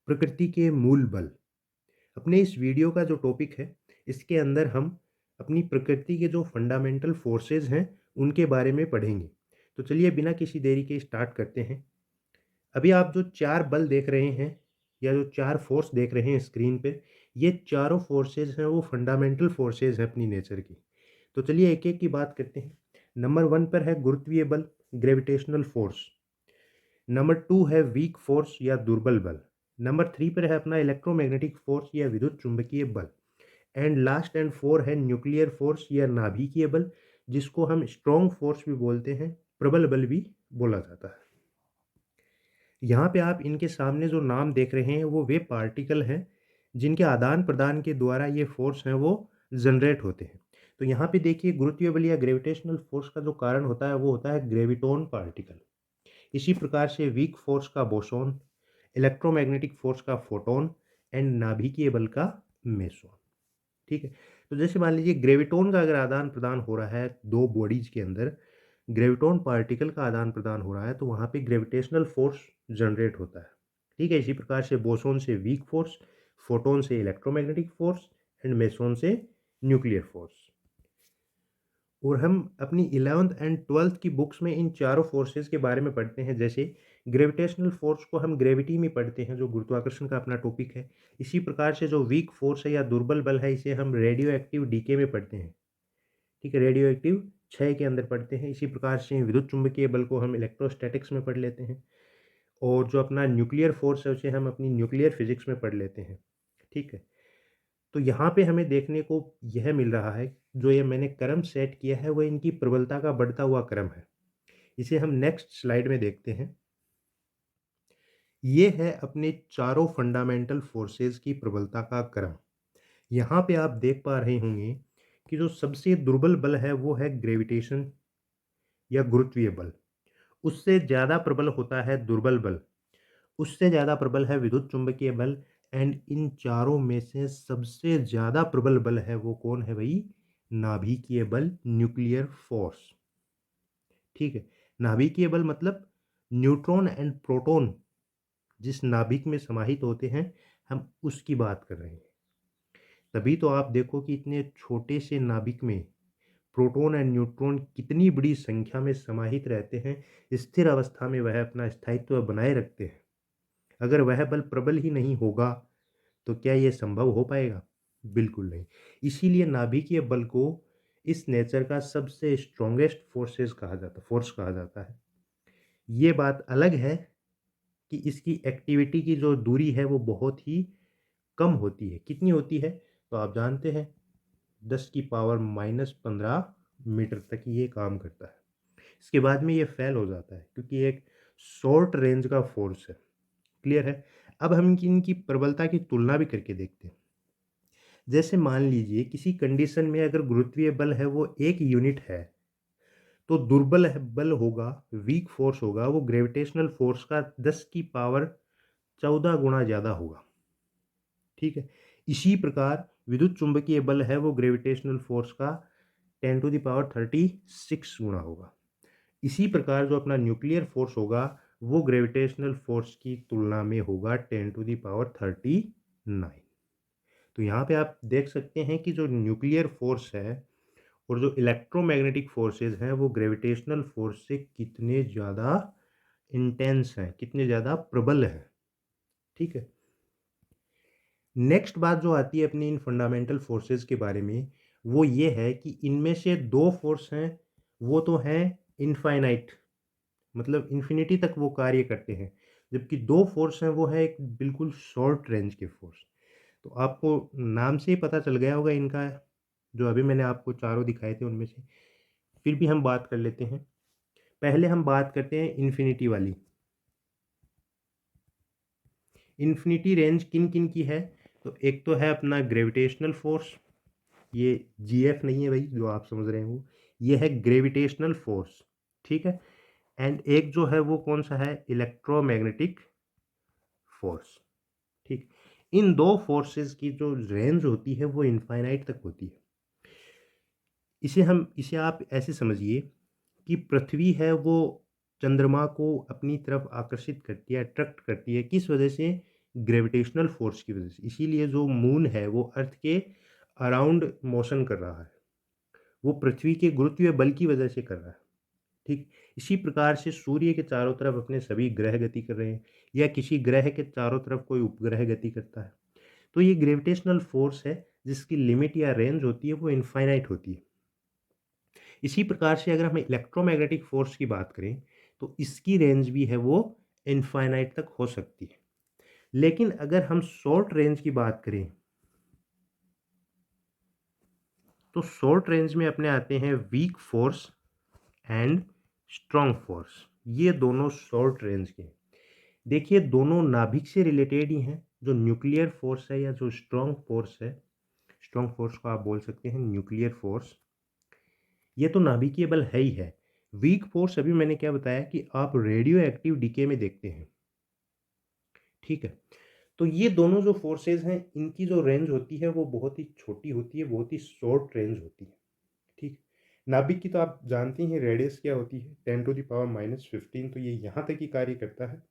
प्रकृति के मूल बल। अपने इस वीडियो का जो टॉपिक है, इसके अंदर हम अपनी प्रकृति के जो फंडामेंटल फोर्सेस हैं, उनके बारे में पढ़ेंगे। तो चलिए बिना किसी देरी के स्टार्ट करते हैं। अभी आप जो 4 बल देख रहे हैं या जो 4 फ़ोर्स देख रहे हैं स्क्रीन पे, ये चारों फ़ोर्सेस हैं वो फंडामेंटल फ़ोर्सेस हैं अपनी नेचर की। तो चलिए एक-एक की बात करते हैं। नंबर 1 पर है गुरुत्वीय बल, ग्रेविटेशनल फ़ोर्स। नंबर 2 है वीक फ़ोर्स या दुर्बल बल। नंबर 3 पर है अपना इलेक्ट्रोमैग्नेटिक फ़ोर्स या विद्युत चुंबकीय बल। एंड लास्ट एंड 4 है न्यूक्लियर फ़ोर्स या नाभिकीय बल, जिसको हम स्ट्रॉन्ग फ़ोर्स भी बोलते हैं, प्रबल बल भी बोला जाता है। यहाँ पे आप इनके सामने जो नाम देख रहे हैं, वो वे पार्टिकल हैं, जिनके आदान-प्रदान के द्वारा ये फ़ोर्स हैं, वो जनरेट होते हैं। तो यहाँ पे देखिए गुरुत्वीय बल या ग्रेविटेशनल फ़ोर्स का जो कारण होता है, वो होता है ग्रेविटॉन पार्टिकल। इसी प्रकार से वीक फ़ोर्स का बोसॉन, इलेक्ट्रोमैग्नेटिक फ़ोर्स का फोटॉन एंड नाभिकीय बल का मेसॉन। ठीक है? तो जैसे मान लीजिए ग्रेविटॉन का अगर आदान-प्रदान हो रहा है 2 बॉडीज़ के अंदर, ग्रेविटॉन पार्टिकल का आदान-प्रदान हो रहा है, तो वहाँ पे ग्रेविटेशनल फ़ोर्स जनरेट होता है। ठीक है? इसी प्रकार से बोसॉन से वीक फ़ोर्स, फोटॉन से इलेक्ट्रोमैग्नेटिक फ़ोर्स एंड मेसॉन से न्यूक्लियर फ़ोर्स। और हम अपनी 11th एंड 12th की बुक्स में इन चारों फोर्सेस के बारे में पढ़ते हैं। जैसे ग्रेविटेशनल फोर्स को हम ग्रेविटी में पढ़ते हैं, जो गुरुत्वाकर्षण का अपना टॉपिक है। इसी प्रकार से जो वीक फोर्स है या दुर्बल बल है, इसे हम रेडियो एक्टिव डीके में पढ़ते हैं। ठीक है, रेडियो एक्टिव क्षय के अंदर पढ़ते हैं। इसी प्रकार से विद्युत चुंबकीय बल को हम इलेक्ट्रोस्टैटिक्स में पढ़ लेते हैं। और जो अपना न्यूक्लियर फोर्स है, उसे हम अपनी न्यूक्लियर फिजिक्स में पढ़ लेते हैं। ठीक है। तो यहाँ पे हमें देखने को यह मिल रहा है, जो ये मैंने क्रम सेट किया है, वो इनकी प्रबलता का बढ़ता हुआ क्रम है। इसे हम नेक्स्ट स्लाइड में देखते हैं। ये है अपने चारों फंडामेंटल फोर्सेस की प्रबलता का क्रम। यहाँ पे आप देख पा रहे होंगे कि जो सबसे दुर्बल बल है, वो है ग्रेविटेशन या गुरुत्वीय बल। उससे ज़्यादा प्रबल होता है दुर्बल बल। उससे ज़्यादा प्रबल है विद्युत चुंबकीय बल। एंड इन चारों में से सबसे ज़्यादा प्रबल बल है, वो कौन है भई? नाभिकीय बल, न्यूक्लियर फ़ोर्स। ठीक है? नाभिकीय बल मतलब न्यूट्रॉन एंड प्रोटॉन जिस नाभिक में समाहित होते हैं, हम उसकी बात कर रहे हैं। तभी तो आप देखो कि इतने छोटे से नाभिक में प्रोटॉन एंड न्यूट्रॉन कितनी बड़ी संख्या में समाहित रहते हैं, स्थिर अवस्था में वह अपना स्थायित्व बनाए रखते हैं। अगर वह बल प्रबल ही नहीं होगा, तो क्या ये संभव हो पाएगा? बिल्कुल नहीं। इसीलिए नाभिकीय बल को इस नेचर का सबसे स्ट्रॉन्गेस्ट फ़ोर्स कहा जाता है। ये बात अलग है कि इसकी एक्टिविटी की जो दूरी है, वो बहुत ही कम होती है। कितनी होती है? तो आप जानते हैं, 10 की पावर -15 मीटर तक ये काम करता है। इसके बाद में ये फ़ेल हो जाता है, क्योंकि ये एक शॉर्ट रेंज का फ़ोर्स है। क्लियर है? अब हम इनकी प्रबलता की तुलना भी करके देखते हैं। जैसे मान लीजिए किसी कंडीशन में अगर गुरुत्वीय बल है, वो 1 यूनिट है, तो दुर्बल बल होगा, वीक फ़ोर्स होगा, वो ग्रेविटेशनल फ़ोर्स का 10 की पावर 14 गुना ज़्यादा होगा। ठीक है? इसी प्रकार विद्युत चुंबकीय बल है, वो ग्रेविटेशनल फ़ोर्स का 10 टू द पावर 36 गुना होगा। इसी प्रकार जो अपना न्यूक्लियर फ़ोर्स होगा, वो ग्रेविटेशनल फ़ोर्स की तुलना में होगा 10 टू द पावर 39। तो यहाँ पे आप देख सकते हैं कि जो न्यूक्लियर फ़ोर्स है और जो इलेक्ट्रोमैग्नेटिक फ़ोर्सेस हैं, वो ग्रेविटेशनल फ़ोर्स से कितने ज़्यादा इंटेंस हैं, कितने ज़्यादा प्रबल हैं। ठीक है? नेक्स्ट बात जो आती है अपनी इन फंडामेंटल फोर्सेस के बारे में, वो ये है कि इनमें से 2 फोर्स हैं, वो तो हैं इनफ़ाइनाइट, मतलब इन्फिनिटी तक वो कार्य करते हैं। जबकि 2 फोर्स हैं, वो है एक बिल्कुल शॉर्ट रेंज के फोर्स। तो आपको नाम से ही पता चल गया होगा इनका, जो अभी मैंने आपको चारों दिखाए थे उनमें से। फिर भी हम बात कर लेते हैं। पहले हम बात करते हैं इन्फिनिटी वाली। इन्फिनिटी रेंज किन-किन की है? तो एक तो है अपना ग्रेविटेशनल फोर्स, ये जीएफ नहीं है भाई जो आप समझ रहे हो, ये है ग्रेविटेशनल फोर्स। ठीक है? एंड एक जो है वो कौन-सा है? Electromagnetic force. ठीक? इन 2 फोर्सेस की जो रेंज होती है, वो इनफाइनाइट तक होती है। इसे आप ऐसे समझिए कि पृथ्वी है, वो चंद्रमा को अपनी तरफ आकर्षित करती है, अट्रैक्ट करती है। किस वजह से? ग्रेविटेशनल फ़ोर्स की वज़ह से। इसीलिए जो मून है वो अर्थ के अराउंड मोशन कर रहा है। वो पृथ्वी के गुरुत्वीय बल की वज़ह से कर रहा है। ठीक, इसी प्रकार से सूर्य के चारों तरफ अपने सभी ग्रह गति कर रहे हैं या किसी ग्रह के चारों तरफ कोई उपग्रह गति करता है। तो ये ग्रेविटेशनल फ़ोर्स है जिसकी लिमिट या रेंज होती है वो इनफ़ाइनाइट होती है। इसी प्रकार से अगर हम इलेक्ट्रोमैग्नेटिक फ़ोर्स की बात करें तो इसकी रेंज भी है वो इनफ़ाइनाइट तक हो सकती है। लेकिन अगर हम शॉर्ट रेंज की बात करें तो शॉर्ट रेंज में अपने आते हैं weak force and strong force. ये दोनों शॉर्ट रेंज के हैं। देखिए दोनों नाभिक से रिलेटेड ही हैं। जो न्यूक्लियर फ़ोर्स है या जो स्ट्रॉन्ग फ़ोर्स है, स्ट्रॉन्ग फ़ोर्स को आप बोल सकते हैं न्यूक्लियर फ़ोर्स, ये तो नाभिकीय बल है ही है। वीक फ़ोर्स अभी मैंने क्या बताया कि आप रेडियो एक्टिव डीके में देखते हैं, ठीक है? तो ये दोनों जो फ़ोर्सेज़ हैं, इनकी जो रेंज होती है वो बहुत ही छोटी होती है, बहुत ही शॉर्ट रेंज होती है, ठीक? नाभिक की तो आप जानते ही हैं रेडियस क्या होती है, 10 टू द पावर माइनस 15, तो ये यहाँ तक ही कार्य करता है,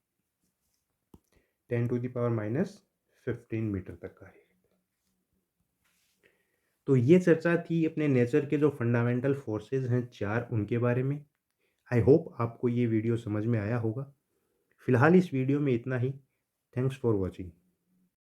10 to the power minus 15 metre तक कार्य करता है। तो ये चर्चा थी अपने नेचर के जो फंडामेंटल फोर्सेस हैं 4 उनके बारे में। आई होप आपको ये वीडियो समझ में आया होगा। फिलहाल इस वीडियो में इतना ही। Thanks for watching.